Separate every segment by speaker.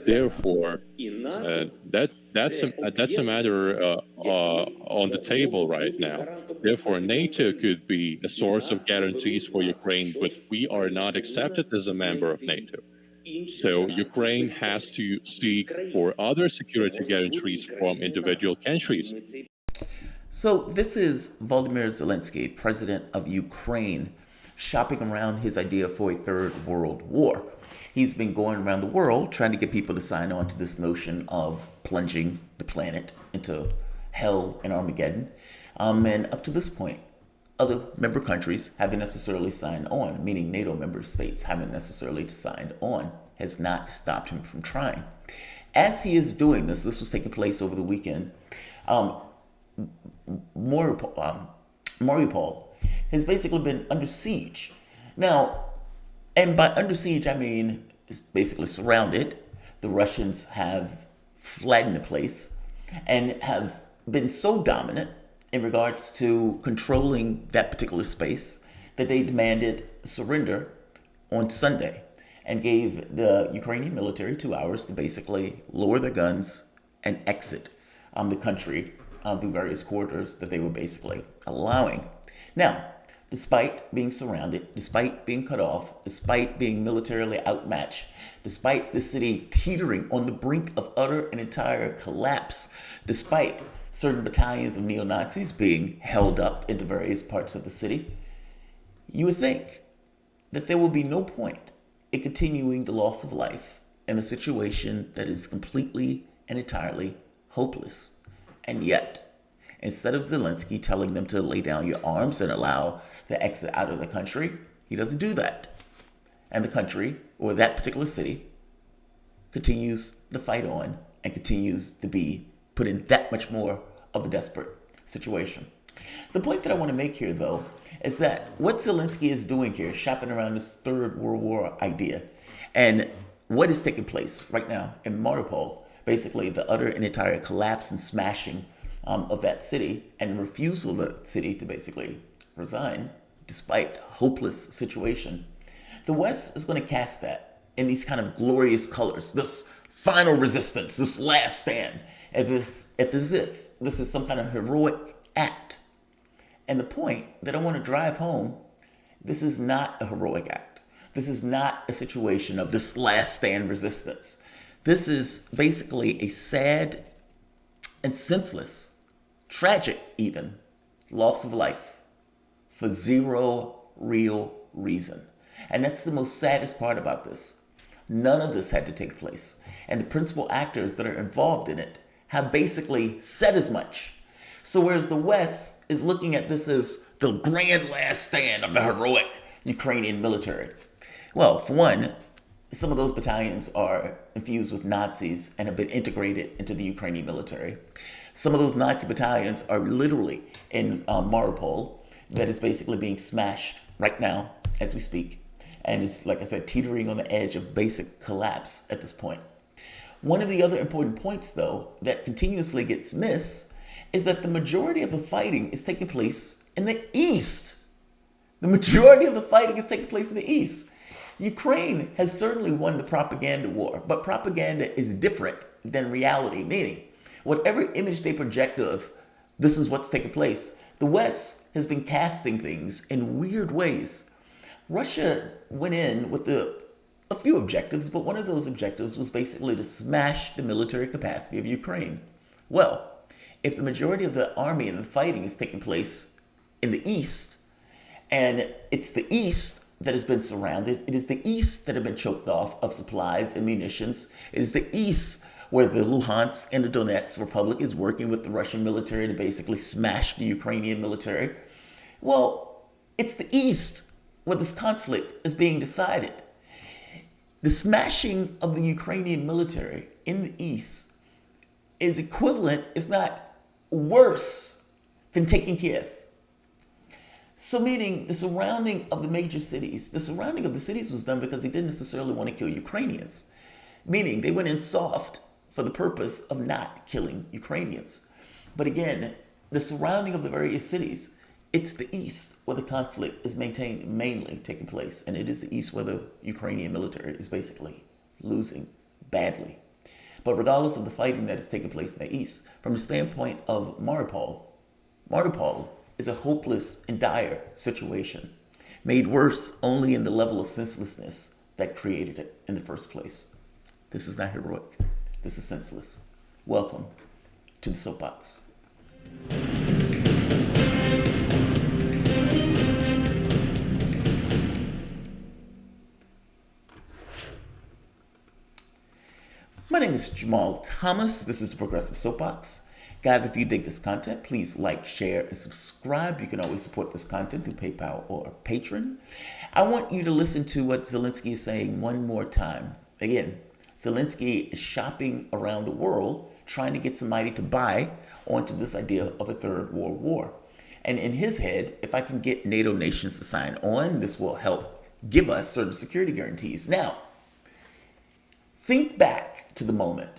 Speaker 1: Therefore, that's a matter on the table right now. Therefore, NATO could be a source of guarantees for Ukraine, but we are not accepted as a member of NATO. So Ukraine has to seek for other security guarantees from individual countries.
Speaker 2: So, this is Volodymyr Zelensky, president of Ukraine, shopping around his idea for a third world war. He's been going around the world trying to get people to sign on to this notion of plunging the planet into hell and Armageddon. And up to this point, other member countries haven't necessarily signed on, meaning NATO member states haven't necessarily signed on, has not stopped him from trying. As he is doing this was taking place over the weekend. Mariupol has basically been under siege. Now, and by under siege, I mean it's basically surrounded. The Russians have flattened the place and have been so dominant in regards to controlling that particular space that they demanded surrender on Sunday and gave the Ukrainian military 2 hours to basically lower their guns and exit the country through various corridors that they were basically allowing. Now, despite being surrounded, despite being cut off, despite being militarily outmatched, despite the city teetering on the brink of utter and entire collapse, despite certain battalions of neo-Nazis being held up into various parts of the city, you would think that there will be no point in continuing the loss of life in a situation that is completely and entirely hopeless. And yet, instead of Zelensky telling them to lay down your arms and allow the exit out of the country, he doesn't do that. And the country, or that particular city, continues the fight on and continues to be put in that much more of a desperate situation. The point that I want to make here, though, is that what Zelensky is doing here, shopping around this third world war idea, and what is taking place right now in Mariupol, basically the utter and entire collapse and smashing of that city and refusal of the city to basically resign despite hopeless situation. The West is going to cast that in these kind of glorious colors, this final resistance, this last stand, as if this is some kind of heroic act. And the point that I want to drive home, this is not a heroic act. This is not a situation of this last stand resistance. This is basically a sad and senseless, tragic even, loss of life for zero real reason. And that's the most saddest part about this. None of this had to take place. And the principal actors that are involved in it have basically said as much. So whereas the West is looking at this as the grand last stand of the heroic Ukrainian military. Well, for one, some of those battalions are infused with Nazis and have been integrated into the Ukrainian military. Some of those Nazi battalions are literally in Mariupol, that is basically being smashed right now as we speak, and is, like I said, teetering on the edge of basic collapse at this point. One of the other important points, though, that continuously gets missed is that the majority of the fighting is taking place in the East. The majority of the fighting is taking place in the East. Ukraine has certainly won the propaganda war, but propaganda is different than reality, meaning whatever image they project of this is what's taking place, the West has been casting things in weird ways. Russia went in with a few objectives, but one of those objectives was basically to smash the military capacity of Ukraine. Well, if the majority of the army and the fighting is taking place in the East, and it's the East that has been surrounded, it is the East that have been choked off of supplies and munitions, it is the East where the Luhansk and the Donetsk Republic is working with the Russian military to basically smash the Ukrainian military. Well, it's the East where this conflict is being decided. The smashing of the Ukrainian military in the East is equivalent, is not worse than taking Kiev. So meaning the surrounding of the major cities, the surrounding of the cities was done because they didn't necessarily want to kill Ukrainians. Meaning they went in soft for the purpose of not killing Ukrainians. But again, the surrounding of the various cities, it's the East where the conflict is mainly taking place. And it is the East where the Ukrainian military is basically losing badly. But regardless of the fighting that is taking place in the east, from the standpoint of Mariupol is a hopeless and dire situation, made worse only in the level of senselessness that created it in the first place. This is not heroic. This is senseless. Welcome to the Soapbox. My name is Jamarl Thomas. This is the Progressive Soapbox. Guys, if you dig this content, please like, share, and subscribe. You can always support this content through PayPal or Patreon. I want you to listen to what Zelensky is saying one more time. Again, Zelensky is shopping around the world trying to get somebody to buy onto this idea of a third world war. And in his head, if I can get NATO nations to sign on, this will help give us certain security guarantees. Now, think back to the moment,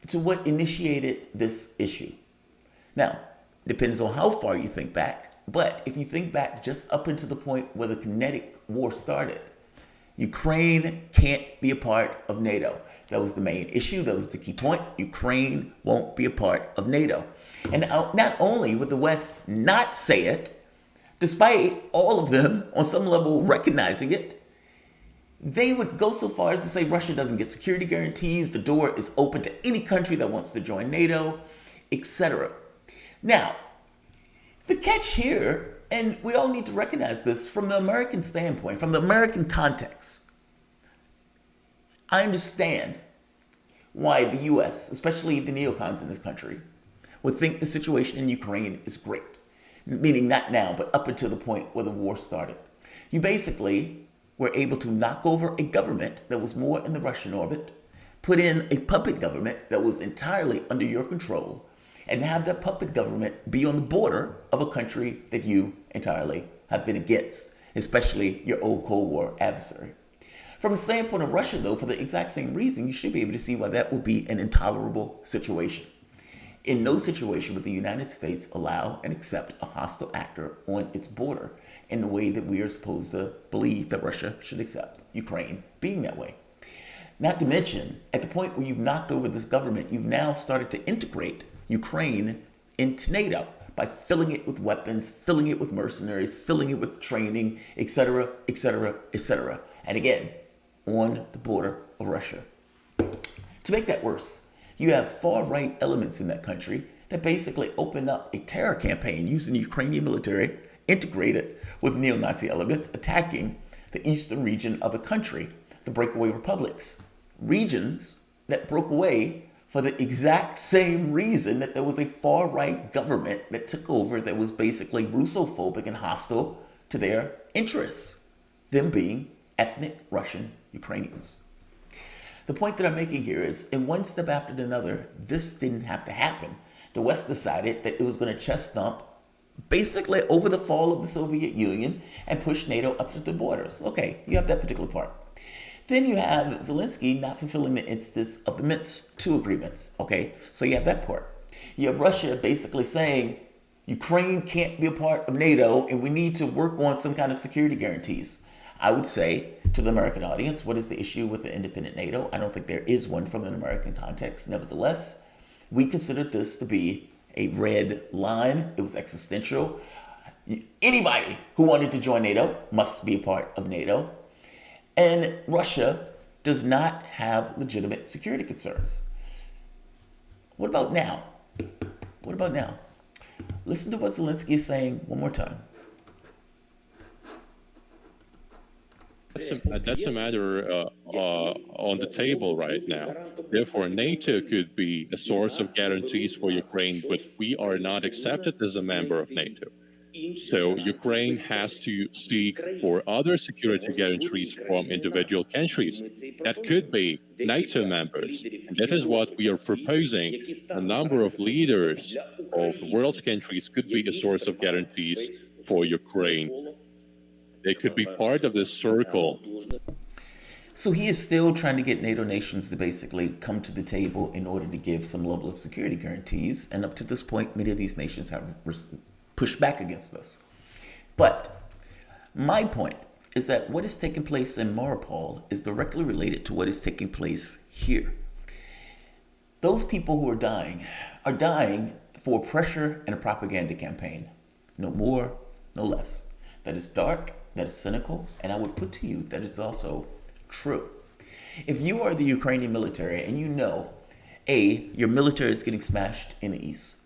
Speaker 2: to what initiated this issue. Now, depends on how far you think back, but if you think back just up until the point where the kinetic war started, Ukraine can't be a part of NATO. That was the main issue. That was the key point. Ukraine won't be a part of NATO. And not only would the West not say it, despite all of them on some level recognizing it, they would go so far as to say Russia doesn't get security guarantees, the door is open to any country that wants to join NATO, etc. Now, the catch here, and we all need to recognize this from the American standpoint, from the American context, I understand why the US, especially the neocons in this country, would think the situation in Ukraine is great. Meaning not now, but up until the point where the war started. You basically were able to knock over a government that was more in the Russian orbit, put in a puppet government that was entirely under your control, and have that puppet government be on the border of a country that you entirely have been against, especially your old Cold War adversary. From the standpoint of Russia, though, for the exact same reason, you should be able to see why that would be an intolerable situation. In no situation would the United States allow and accept a hostile actor on its border in the way that we are supposed to believe that Russia should accept Ukraine being that way. Not to mention, at the point where you've knocked over this government, you've now started to integrate Ukraine into NATO by filling it with weapons, filling it with mercenaries, filling it with training, etc., etc., etc. And again, on the border of Russia. To make that worse, you have far-right elements in that country that basically open up a terror campaign using the Ukrainian military integrated with neo-Nazi elements attacking the eastern region of the country, the breakaway republics. Regions that broke away for the exact same reason that there was a far-right government that took over that was basically Russophobic and hostile to their interests, them being ethnic Russian Ukrainians. The point that I'm making here is, in one step after another, this didn't have to happen. The West decided that it was going to chest thump basically over the fall of the Soviet Union and push NATO up to the borders. Okay, you have that particular part. Then you have Zelensky not fulfilling the instance of the Minsk II agreements. Okay, so you have that part. You have Russia basically saying Ukraine can't be a part of NATO and we need to work on some kind of security guarantees. I would say to the American audience, what is the issue with the independent NATO? I don't think there is one from an American context. Nevertheless, we considered this to be a red line. It was existential. Anybody who wanted to join NATO must be a part of NATO. And Russia does not have legitimate security concerns. What about now? What about now? Listen to what Zelensky is saying one more time.
Speaker 1: That's a matter on the table right now. Therefore, NATO could be a source of guarantees for Ukraine, but we are not accepted as a member of NATO. So Ukraine has to seek for other security guarantees from individual countries that could be NATO members. And that is what we are proposing. A number of leaders of the world's countries could be a source of guarantees for Ukraine. They could be part of this circle.
Speaker 2: So he is still trying to get NATO nations to basically come to the table in order to give some level of security guarantees. And up to this point, many of these nations have pushed back against this. But my point is that what is taking place in Mariupol is directly related to what is taking place here. Those people who are dying for pressure and a propaganda campaign. No more, no less. That is dark, that is cynical, and I would put to you that it's also true. If you are the Ukrainian military and you know, A, your military is getting smashed in the east,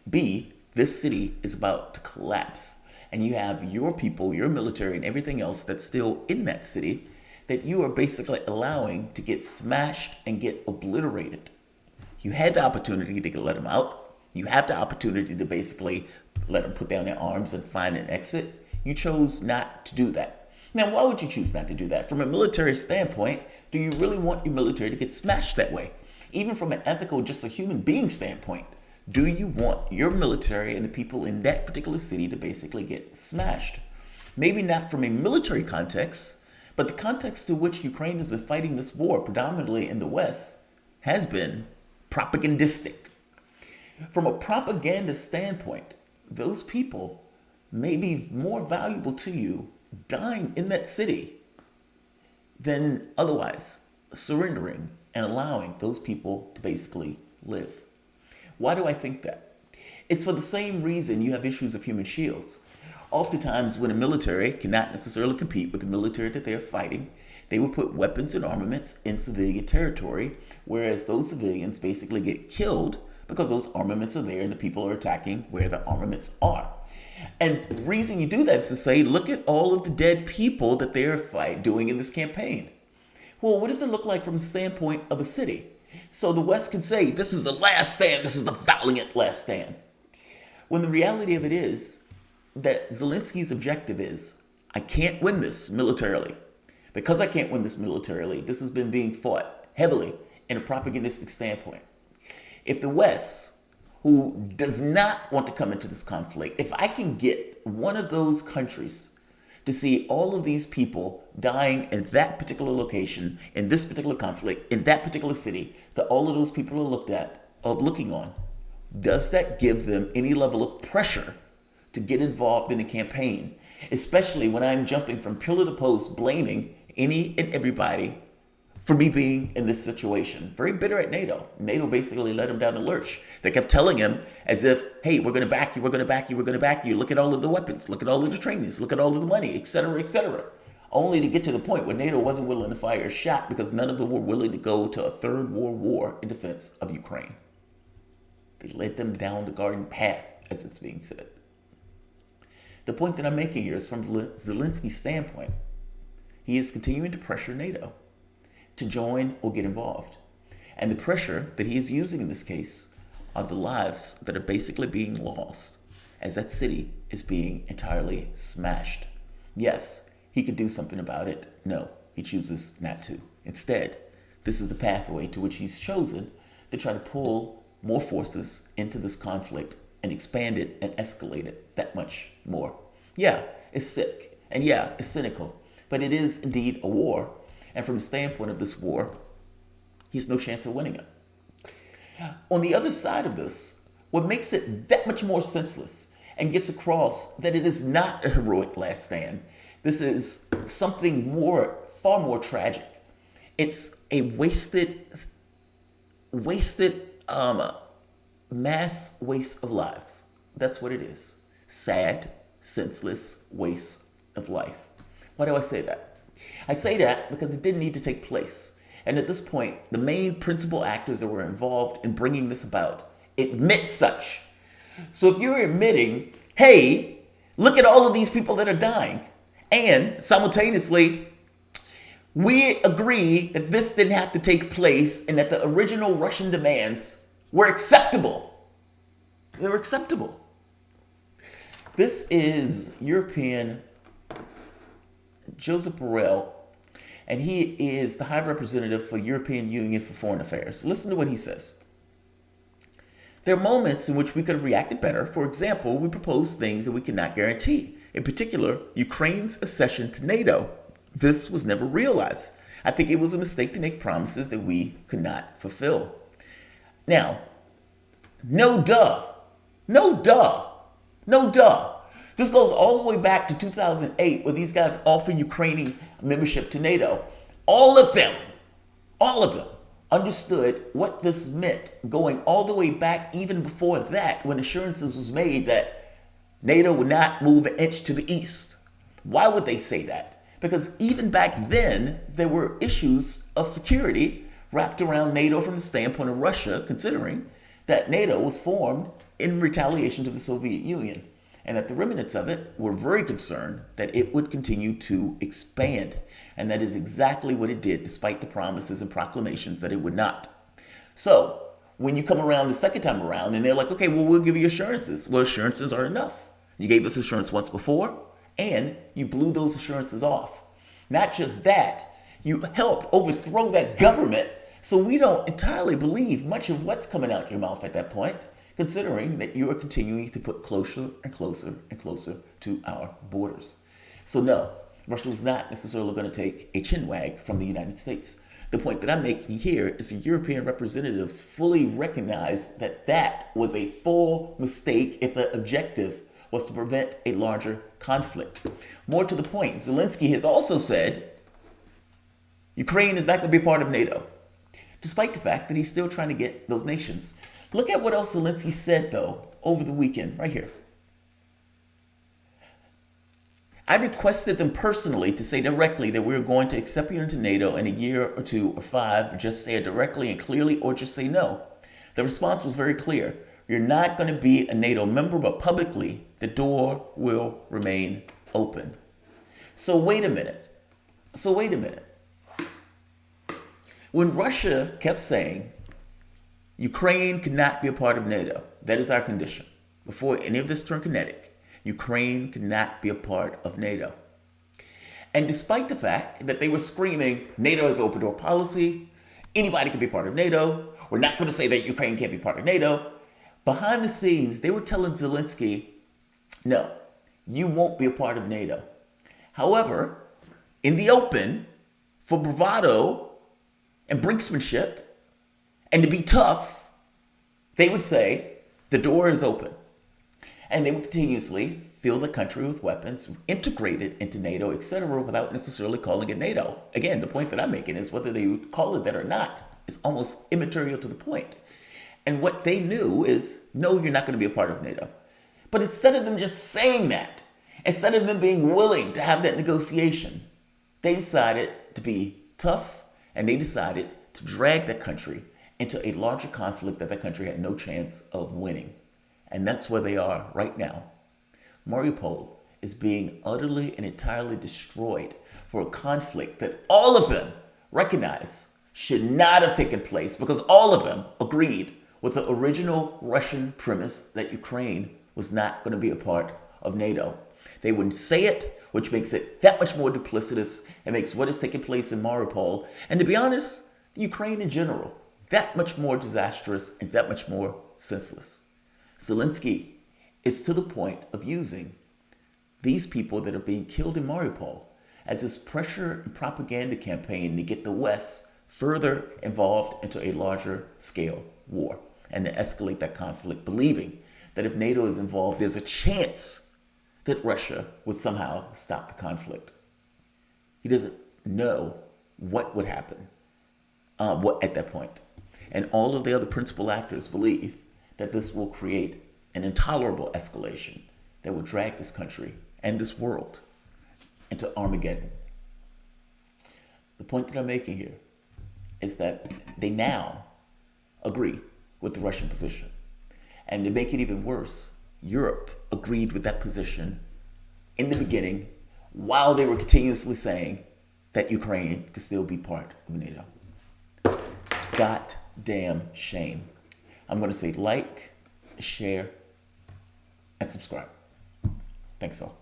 Speaker 2: B, this city is about to collapse, and you have your people, your military, and everything else that's still in that city that you are basically allowing to get smashed and get obliterated. You had the opportunity to let them out. You have the opportunity to basically let them put down their arms and find an exit. You chose not to do that. Now, why would you choose not to do that? From a military standpoint, do you really want your military to get smashed that way? Even from an ethical, just a human being standpoint, do you want your military and the people in that particular city to basically get smashed? Maybe not from a military context, but the context to which Ukraine has been fighting this war, predominantly in the West, has been propagandistic. From a propaganda standpoint, those people may be more valuable to you dying in that city than otherwise surrendering and allowing those people to basically live. Why do I think that? It's for the same reason you have issues of human shields. Oftentimes, when a military cannot necessarily compete with the military that they're fighting, they will put weapons and armaments in civilian territory, whereas those civilians basically get killed because those armaments are there and the people are attacking where the armaments are. And the reason you do that is to say, look at all of the dead people that they're doing in this campaign. Well, what does it look like from the standpoint of a city? So the West can say, this is the last stand, this is the valiant last stand. When the reality of it is that Zelensky's objective is, I can't win this militarily. Because I can't win this militarily, this has been being fought heavily in a propagandistic standpoint. If the West, who does not want to come into this conflict, if I can get one of those countries to see all of these people dying in that particular location, in this particular conflict, in that particular city, that all of those people are looking on, does that give them any level of pressure to get involved in a campaign? Especially when I'm jumping from pillar to post, blaming any and everybody for me being in this situation. Very bitter at NATO. NATO basically let him down the lurch. They kept telling him as if, hey, we're going to back you, we're going to back you, we're going to back you. Look at all of the weapons, look at all of the trainings, look at all of the money, etc., etc. Only to get to the point where NATO wasn't willing to fire a shot because none of them were willing to go to a third world war in defense of Ukraine. They led them down the garden path, as it's being said. The point that I'm making here is from Zelensky's standpoint. He is continuing to pressure NATO to join or get involved. And the pressure that he is using in this case are the lives that are basically being lost as that city is being entirely smashed. Yes, he could do something about it. No, he chooses not to. Instead, this is the pathway to which he's chosen to try to pull more forces into this conflict and expand it and escalate it that much more. Yeah, it's sick. And yeah, it's cynical. But it is indeed a war. And from the standpoint of this war, he has no chance of winning it. On the other side of this, what makes it that much more senseless and gets across that it is not a heroic last stand. This is something far more tragic. It's a wasted mass waste of lives. That's what it is. Sad, senseless waste of life. Why do I say that? I say that because it didn't need to take place. And at this point, the main principal actors that were involved in bringing this about admit such. So if you're admitting, hey, look at all of these people that are dying, and simultaneously, we agree that this didn't have to take place and that the original Russian demands were acceptable. They were acceptable. This is European Joseph Borrell, and he is the High Representative for European Union for Foreign Affairs. Listen to what he says. There are moments in which we could have reacted better. For example, we proposed things that we could not guarantee. In particular, Ukraine's accession to NATO. This was never realized. I think it was a mistake to make promises that we could not fulfill. Now, no duh. No duh. No duh. This goes all the way back to 2008, where these guys offer Ukrainian membership to NATO. All of them understood what this meant, going all the way back even before that, when assurances was made that NATO would not move an inch to the east. Why would they say that? Because even back then, there were issues of security wrapped around NATO from the standpoint of Russia, considering that NATO was formed in retaliation to the Soviet Union, and that the remnants of it were very concerned that it would continue to expand. And that is exactly what it did, despite the promises and proclamations that it would not. So when you come around the second time around and they're like, okay, well, we'll give you assurances. Well, assurances are enough. You gave us assurance once before, and you blew those assurances off. Not just that, you helped overthrow that government, so we don't entirely believe much of what's coming out your mouth at that point, considering that you are continuing to put closer and closer and closer to our borders. So no, Russia was not necessarily going to take a chin wag from the United States. The point that I'm making here is the European representatives fully recognize that that was a full mistake if the objective was to prevent a larger conflict. More to the point, Zelensky has also said Ukraine is not going to be part of NATO, despite the fact that he's still trying to get those nations. Look at what else Zelensky said, though, over the weekend, right here. I requested them personally to say directly that we're going to accept you into NATO in a year or 2 or 5, or just say it directly and clearly, or just say no. The response was very clear. You're not going to be a NATO member, but publicly, the door will remain open. So wait a minute. When Russia kept saying, Ukraine cannot be a part of NATO, that is our condition. Before any of this turned kinetic, Ukraine cannot be a part of NATO. And despite the fact that they were screaming, NATO is open door policy, anybody can be part of NATO, we're not going to say that Ukraine can't be part of NATO, behind the scenes, they were telling Zelensky, no, you won't be a part of NATO. However, in the open, for bravado and brinksmanship, and to be tough, they would say, the door is open. And they would continuously fill the country with weapons, integrate it into NATO, etc., without necessarily calling it NATO. Again, the point that I'm making is whether they would call it that or not is almost immaterial to the point. And what they knew is, no, you're not going to be a part of NATO. But instead of them just saying that, instead of them being willing to have that negotiation, they decided to be tough, and they decided to drag that country into a larger conflict that country had no chance of winning. And that's where they are right now. Mariupol is being utterly and entirely destroyed for a conflict that all of them recognize should not have taken place, because all of them agreed with the original Russian premise that Ukraine was not going to be a part of NATO. They wouldn't say it, which makes it that much more duplicitous. It makes what is taking place in Mariupol, and to be honest, Ukraine in general, that much more disastrous and that much more senseless. Zelensky is to the point of using these people that are being killed in Mariupol as his pressure and propaganda campaign to get the West further involved into a larger scale war and to escalate that conflict, believing that if NATO is involved, there's a chance that Russia would somehow stop the conflict. He doesn't know what would happen at that point. And all of the other principal actors believe that this will create an intolerable escalation that will drag this country and this world into Armageddon. The point that I'm making here is that they now agree with the Russian position. And to make it even worse, Europe agreed with that position in the beginning while they were continuously saying that Ukraine could still be part of NATO. Goddamn shame. I'm going to say like, share, and subscribe. Thanks all.